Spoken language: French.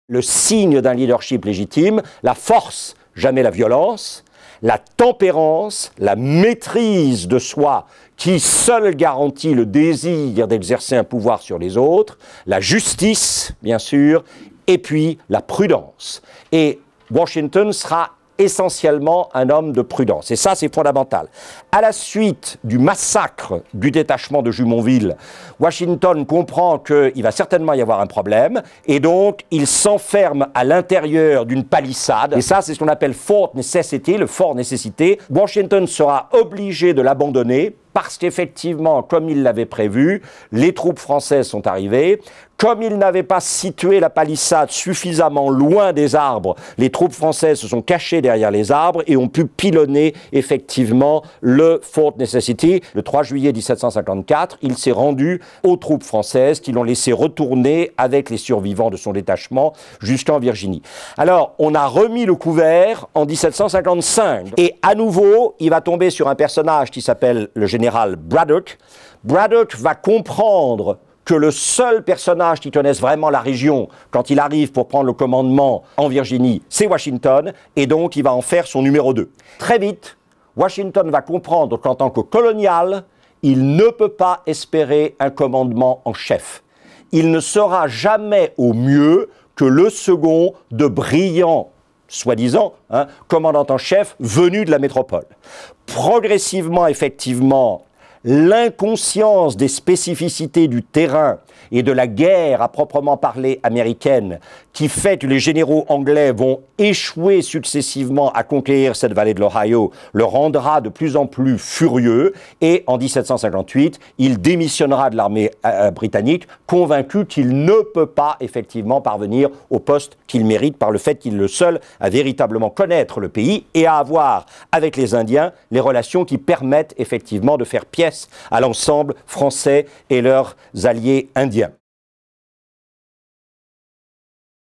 le signe d'un leadership légitime, la force, jamais la violence, la tempérance, la maîtrise de soi qui seule garantit le désir d'exercer un pouvoir sur les autres, la justice, bien sûr, et puis la prudence. Et Washington sera essentiellement un homme de prudence. Et ça, c'est fondamental. À la suite du massacre du détachement de Jumonville, Washington comprend qu'il va certainement y avoir un problème, et donc il s'enferme à l'intérieur d'une palissade. Et ça, c'est ce qu'on appelle Fort Necessity, le fort nécessité. Washington sera obligé de l'abandonner, parce qu'effectivement, comme il l'avait prévu, les troupes françaises sont arrivées. Comme il n'avait pas situé la palissade suffisamment loin des arbres, les troupes françaises se sont cachées derrière les arbres et ont pu pilonner effectivement le Fort Necessity. Le 3 juillet 1754, il s'est rendu aux troupes françaises qui l'ont laissé retourner avec les survivants de son détachement jusqu'en Virginie. Alors, on a remis le couvert en 1755 et à nouveau, il va tomber sur un personnage qui s'appelle le général Braddock. Braddock va comprendre que le seul personnage qui connaisse vraiment la région quand il arrive pour prendre le commandement en Virginie, c'est Washington, et donc il va en faire son numéro 2. Très vite, Washington va comprendre qu'en tant que colonial, il ne peut pas espérer un commandement en chef. Il ne sera jamais au mieux que le second de brillants, soi-disant, commandant en chef venu de la métropole. Progressivement, effectivement, l'inconscience des spécificités du terrain et de la guerre à proprement parler américaine qui fait que les généraux anglais vont échouer successivement à conquérir cette vallée de l'Ohio le rendra de plus en plus furieux et en 1758, il démissionnera de l'armée britannique convaincu qu'il ne peut pas effectivement parvenir au poste qu'il mérite par le fait qu'il est le seul à véritablement connaître le pays et à avoir avec les Indiens les relations qui permettent effectivement de faire pièce à l'ensemble français et leurs alliés indiens.